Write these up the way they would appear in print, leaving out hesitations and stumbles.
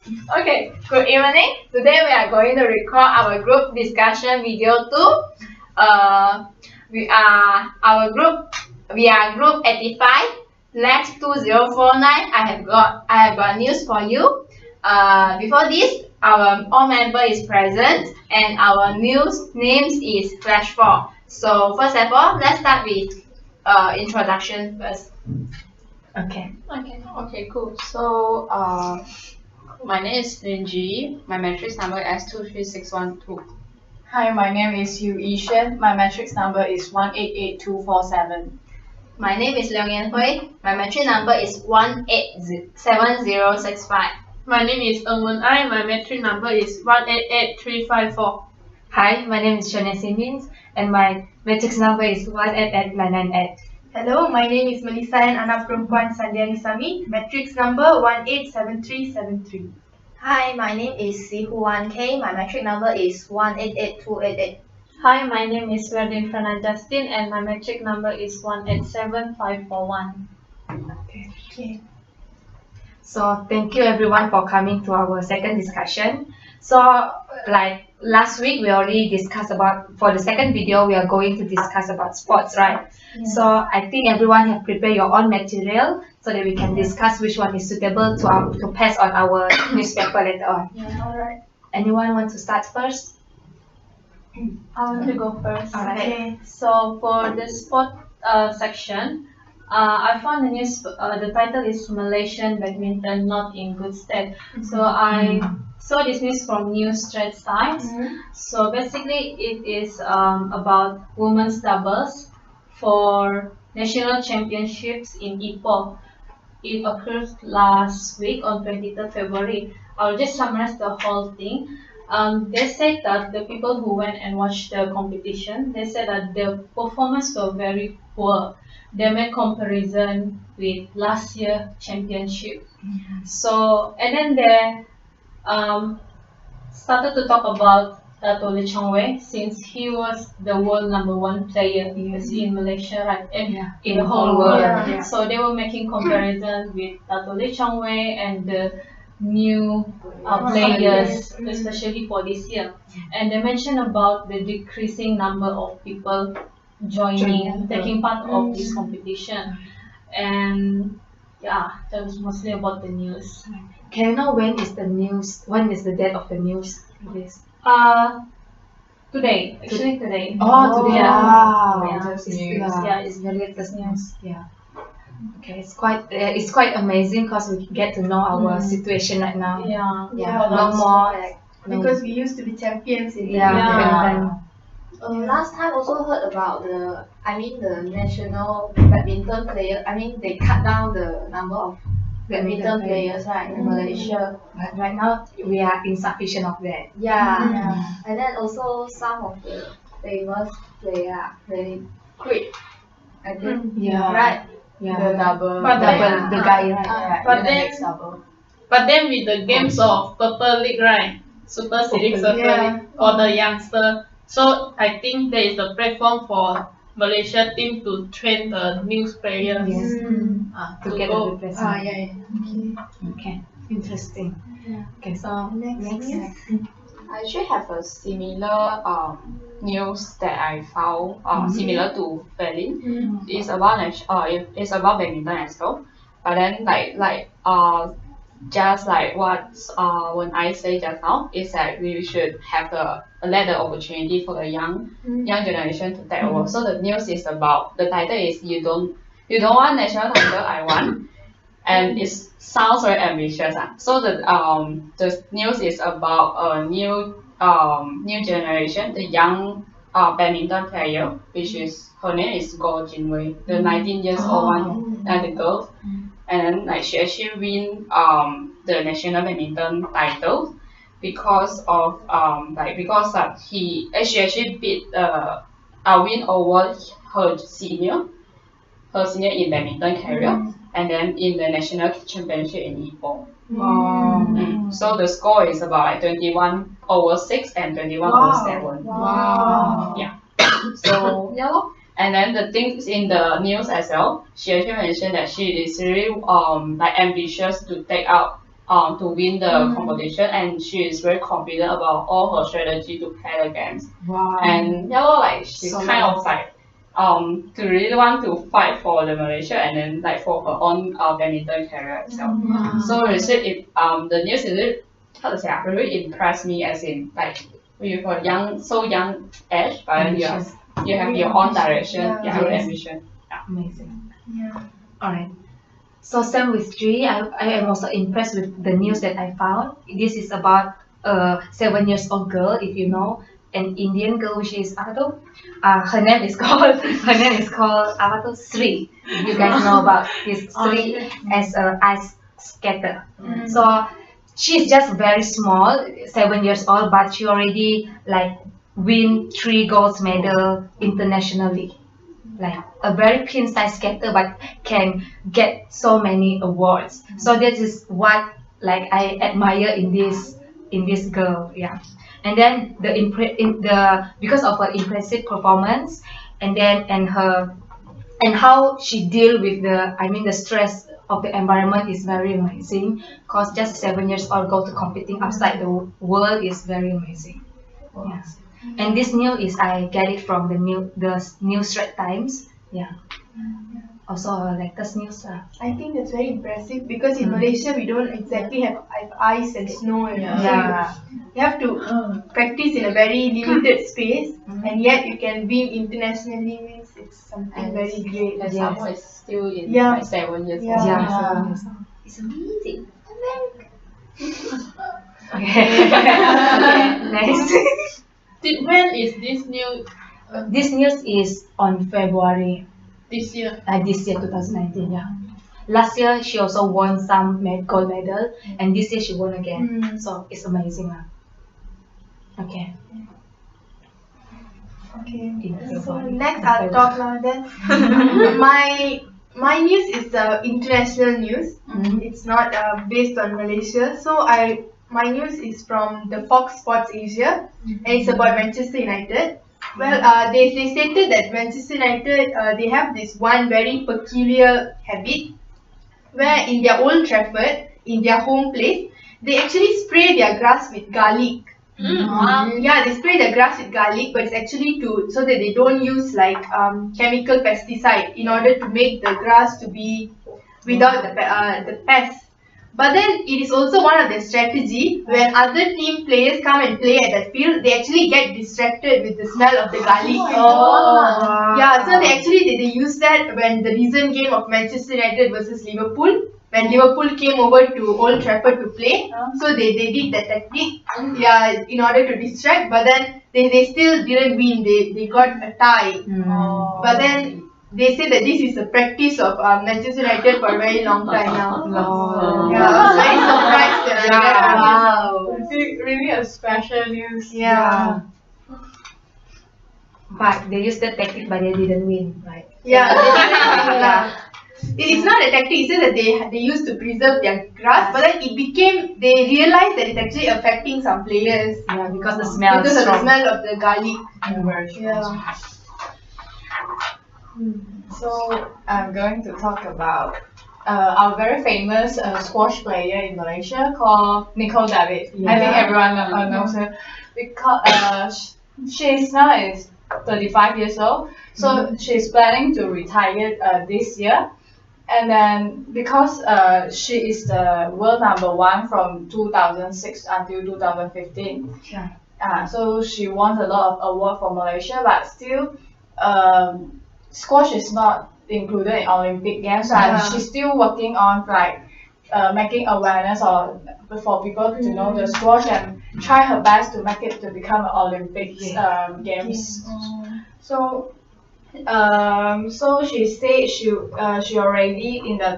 Okay, good evening. Today we are going to record our group discussion video too. Uh, we are our group. We are group 85, LAX 2049. I have got news for you. Before this, our all member is present and our news names is Flash 4. So first of all, let's start with introduction first. Okay, cool. So, my name is Linji. My matrix number is S23612. Hi, my name is Yu Yishen. My matrix number is 188247. My name is Liang Yanhui. My matric number is 187065. My name is Wen Ai. My matric number is 188354. Hi, my name is Shania Simmons and my matrix number is 188998. Hello, my name is Melissa and anak perempuan Sandiani Sami. Matrix number 187373. Hi, my name is Sihuan K. My matric number is 188288. Hi, my name is Verdin Frana Justin and my matric number is 187541. Okay. So thank you everyone for coming to our second discussion. So like last week we already discussed about, for the second video we are going to discuss about sports, right? Yeah. So I think everyone have prepared your own material so that we can discuss which one is suitable to pass on our newspaper later on. Yeah, alright. Anyone want to start first? I want to go first. Alright. Okay, so for the sport section, I found the news, the title is Malaysian badminton not in good state. So I saw this news from News Straits Times. So basically it is about women's doubles for national championships in Ipoh. It occurred last week on 23rd February. I'll just summarize the whole thing. They said that the people who went and watched the competition, they said that the performance were very poor. They made comparison with last year championship. So, and then they started to talk about Dato Lee Chong Wei, since he was the world #1 player in Malaysia, right? In the whole world. Yeah. So they were making comparison with Dato Lee Chong Wei and the new players, especially for this year. And they mentioned about the decreasing number of people taking part of this competition. And yeah, that was mostly about the news. Can you know when is the news? When is the date of the news? Today, actually today. Oh, today. Yeah. Wow. Yeah. It's very latest news. Yeah. Okay, it's quite amazing because we get to know our situation right now. Yeah. Yeah. No more like Because we used to be champions in Last time also heard about the national badminton player. They cut down the number of badminton players, right, in Malaysia. But right now we are insufficient of that. Yeah. And then also some of the famous players, they quit. I think. Yeah. Right. Yeah. The double. The guy, right? But the then- next double. But then with the games of Purple League, right? Super Series Purple League for the youngster. So I think there is a platform for Malaysia team to train the new players. Yes. To get a go. replacement. Okay. Interesting. Okay, so next. I actually have a similar news that I found similar to Berlin. It's about it's about badminton as well. But then just like what when I say just now, is that we should have let the opportunity for the young generation to take over. So the news is about, the title is you don't want national title, I want, and it sounds very ambitious. So the news is about a new generation, the young badminton player, which is, her name is Go Jin Wei, the 19 years old one, and the girl. And she actually win the national badminton title because of she actually beat win over her senior in badminton career, and then in the national championship in Ipoh. So the score is about 21/6 and 21/7. Wow. Yeah. So yeah. And then the things in the news as well, she actually mentioned that she is really ambitious to take out to win the competition, and she is very confident about all her strategy to play the games. Wow. And yeah, well, like she's So kind of like to really want to fight for the Malaysia and then like for her own badminton career itself. So we said it the news is how to say really impressed me, as in like with a young age, but you have your own direction, your own ambition. Amazing. Yeah. Alright. So same with G, I am also impressed with the news that I found. This is about a 7 years old girl, if you know, an Indian girl which is her name is called Sri. You guys know about this Sri as a ice skater. So she's just very small, 7 years old, but she already like win 3 gold medal internationally. Like a very pin size skater, but can get so many awards. So this is what like I admire in this girl, yeah. And then because of her impressive performance, and how she deal with the stress of the environment is very amazing. Cause just 7 years old girl to competing outside the world is very amazing. Yes. And this news is I get it from the New Straits Times. Yeah. Also latest news. I think that's very impressive because in Malaysia we don't exactly have ice and snow and Yeah. you have to practice in a very limited space, and yet you can win internationally. Means it's something very great. And someone is still in Yeah. like 7 years Yeah. old. Yeah. It's amazing. Okay. Next. When is this new This news is on February this year? this year 2019. Yeah. Last year she also won some gold medal, and this year she won again. So it's amazing. Okay. Okay. So February. next I'll talk now then. My news is international news. It's not based on Malaysia. So my news is from the Fox Sports Asia, and it's about Manchester United. Well, they stated that Manchester United they have this one very peculiar habit, where in their Old Trafford, in their home place, they actually spray their grass with garlic. Yeah, they spray the grass with garlic, but it's actually so that they don't use like chemical pesticide in order to make the grass to be without the pests. But then it is also one of their strategy when other team players come and play at that field, they actually get distracted with the smell of the garlic. Yeah, so they use that when the recent game of Manchester United versus Liverpool. When Liverpool came over to Old Trafford to play, so they did that technique, yeah, in order to distract. But then they still didn't win. They got a tie. But then they say that this is a practice of Manchester United for a very long time now. Yeah, I was very surprised that I read Wow. It's really a special news. Yeah. But they used that tactic, but they didn't win, right? Yeah, they didn't win. It's not a tactic, it's just that they used to preserve their grass, but then they realized that it's actually affecting some players. Yeah, because the smell Because is of the strong. smell of the garlic. Yeah. So I'm going to talk about our very famous squash player in Malaysia called Nicole David. I think everyone knows her because she now is 35 years old. So she's planning to retire this year. And then because she is the world #1 from 2006 until 2015, so she won a lot of awards for Malaysia, but still squash is not included in Olympic Games, and she's still working on like making awareness or for people to know the squash and try her best to make it to become an Olympic Games. So she said she already in the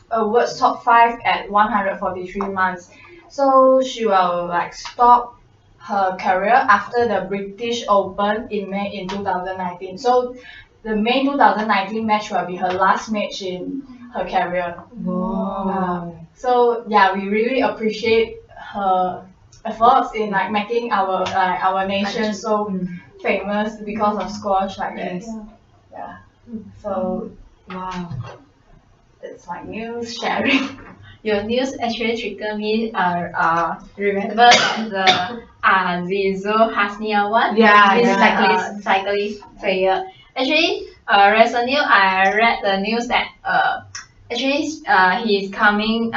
world's top 5 at 143 months. So she will like stop her career after the British Open in May in 2019. So the May 2019 match will be her last match in her career. So yeah, we really appreciate her efforts in like making our nation so famous because of squash like this. Yeah. So Wow. it's like news sharing. your news actually triggered me. Remember that the Zizou Hasniawan, this cyclist player. Actually, recently I read the news that he's coming.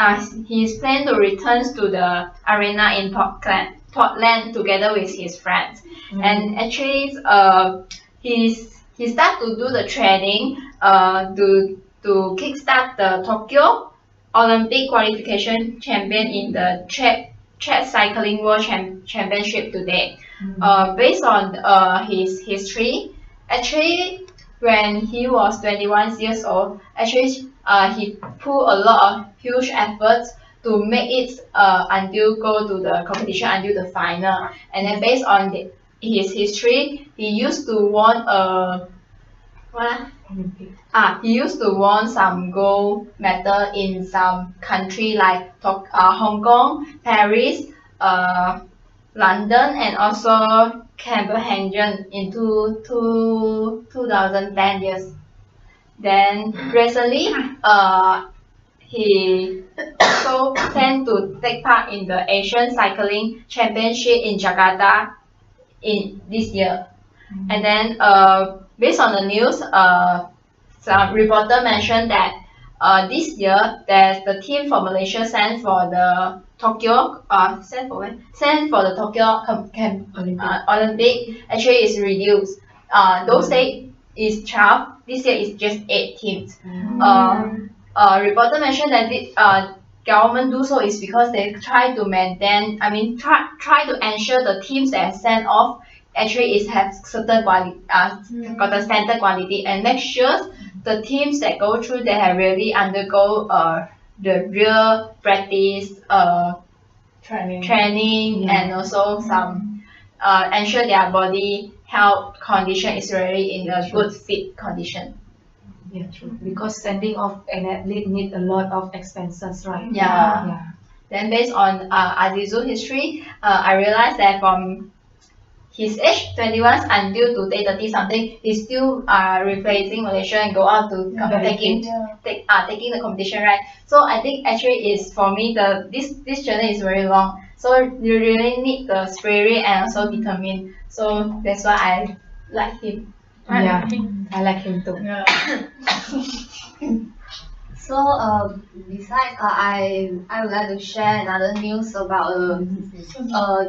He's planned to return to the arena in Portland together with his friends. And actually, he start to do the training to kickstart the Tokyo Olympic qualification champion in the track cycling world championship today. Based on his history, actually when he was 21 years old, actually he put a lot of huge efforts to make it until go to the competition until the final. And then based on his history, he used to won he used to won some gold medal in some country like Hong Kong, Paris, London, and also Copenhagen in 2010 years. Then recently, he also planned to take part in the Asian Cycling Championship in Jakarta in this year. And then based on the news, some reporter mentioned that this year there's the team for Malaysia sent for the Tokyo sent for the Tokyo Olympic actually is reduced. Those days is 12. This year is just 8 teams. Reporter mentioned that the government do so is because they try to maintain. Try to ensure the teams that are sent off actually is have certain quality, got the standard quality, and make sure the teams that go through they have really undergo the real practice, training, and also some ensure their body health condition is really in a good fit condition. Yeah, true. Because sending off an athlete need a lot of expenses, right? Yeah. Then based on Azizou history, I realized that from his age 21 until today 30 something, he's still replacing Malaysia and go out to taking the competition, right? So I think actually is for me this journey is very long. So you really need the spirit and also determined. So that's why I like him. Yeah, I like him too. Yeah. So besides, I would like to share another news about a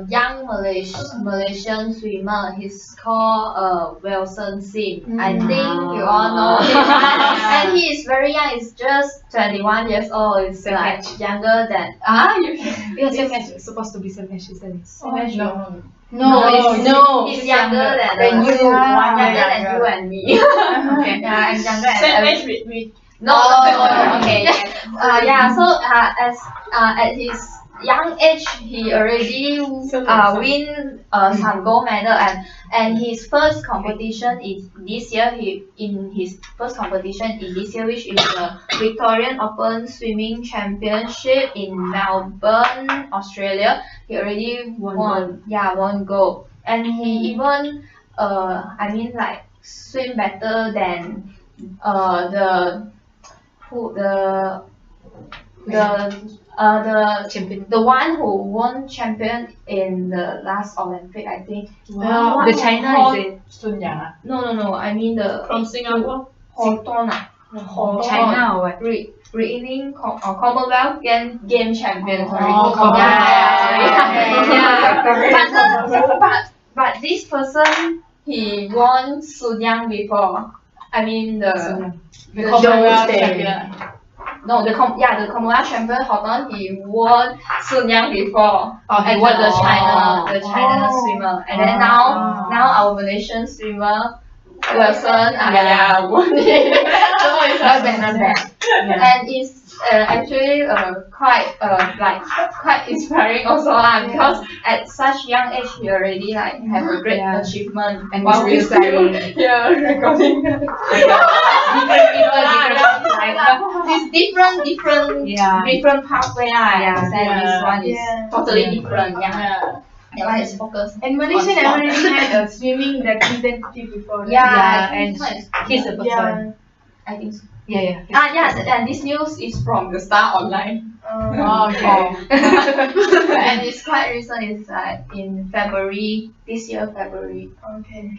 young Malaysian swimmer. He's called Wilson Sim. I think you all know him, and he is very young. He's just 21 years old. It's like younger than Same age. Supposed to be same age, isn't it? No, he's younger than than you. younger than you and me. Okay. Yeah, I'm younger Same and age with me. No, okay. So at his young age, he already win some gold medal, and his first competition is this year. His first competition is this year, which is the Victorian Open Swimming Championship in Melbourne, Australia. He already won gold, and he even swim better than the one who won champion in the last Olympic, I think. Wow. The China is it? Sun Yang. No. I mean the From Singapore. China China or what? reigning Commonwealth game champion. But this person he won Sun Yang before. I mean the Commonwealth champion. the Commonwealth champion Horton, he won Sun Yang before. He won the China swimmer. And then now our Malaysian swimmer Wilson won it. So it's not bad. And it's actually quite inspiring also because at such young age he already have a great achievement. And while we recording different pathway. This one is totally different. That one is focused. And Malaysia already had a swimming representative before. And he's a person. I think so. Yeah. Yes, and this news is from the Star Online. Oh, okay. And it's quite recent. It's in February this year, February. Okay.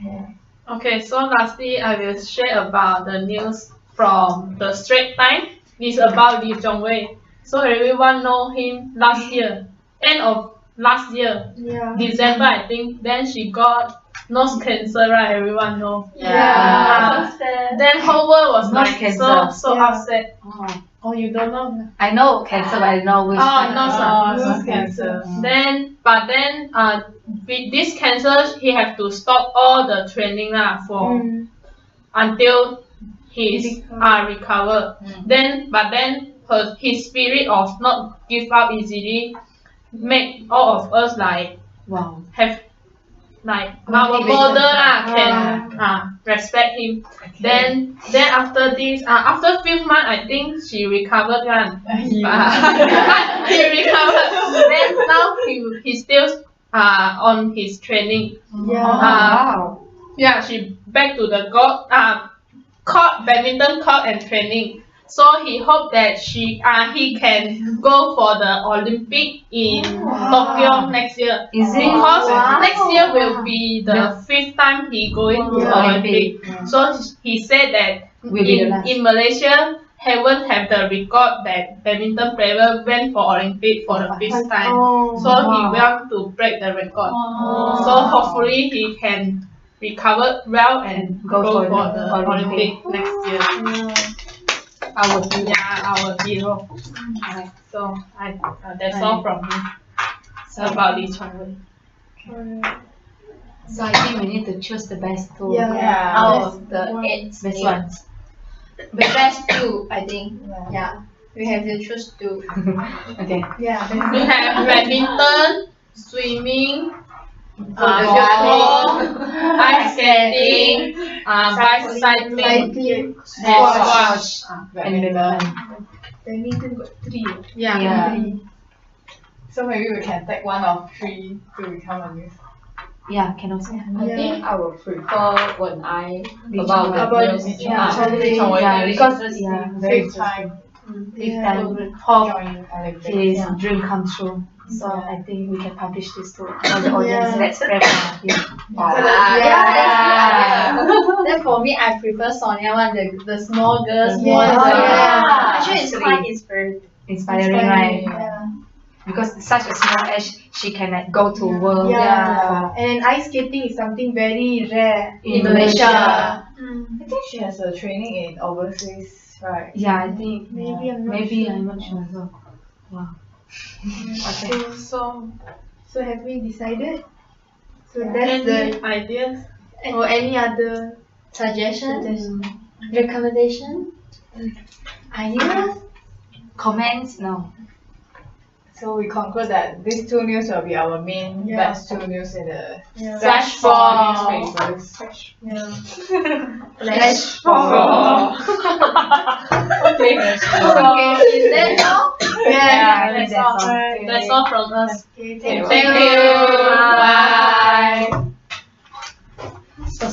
Okay, so lastly, I will share about the news from the Straits Times. It's about Lee Jong-wei. So everyone know him last year, end of last year, Yeah. December I think. Then she got nose cancer, right? Everyone know. Yeah. Then whole world was Nose like cancer. so Yeah. upset. Oh. Oh, you don't know? I know cancer, but I don't know which Oh, type. nose cancer. Then, but then, with this cancer, he have to stop all the training lah for until he's recover. Then, but then his spirit of not give up easily make all of us like Wow. have like our border lah can respect him. Then after this after few months I think she recovered one. He recovered. Then now he still on his training. Wow. Yeah, she back to the court, badminton court and training. So he hope that he can go for the Olympic in Tokyo next year. Is it? Because next year will be the 5th time he going to Olympic. So he said that Will be the last. in Malaysia haven't have the record that badminton player went for Olympic for the 5th time. So he want to break the record. So hopefully he can recover well and go for the Olympic next year. Our hero. Yeah, our hero. So that's all from me. So about Lee Chong-wei. So I think we need to choose the best two. Yeah. Out of the 8 Best ones. the best 2, I think. Yeah, we have to choose 2. Okay. Yeah. We have badminton, swimming, football, ice skating, bicycling, and squash. Badminton. Badminton got 3. Yeah. So maybe we can take one of 3 to become a news. Yeah, can also. I think I will prefer when I About about the news. Yeah, because very 5th time Fifth time, hope join Olympics. his dream come true. So I think we can publish this to all the audience. Let's pray for him. Then for me, I prefer Sonia one, the small girls one. Yeah. Actually, it's quite Inspiring, right? Because such a small age, she can like go to world. And ice skating is something very rare In Malaysia. I think she has a training in overseas, right? Yeah, I think Maybe I'm not maybe sure. I'm not sure. So, wow. Okay. So have we decided? So that's Any the ideas? or any other Suggestion? Recommendation? Ideas? Comments? No. So we conclude that these 2 news will be our main best 2 news in the Flash for newspapers. Flash Okay. Is that all? Yeah, I think that's all. That's all from us. Okay, Thank thank you. you. Bye. So,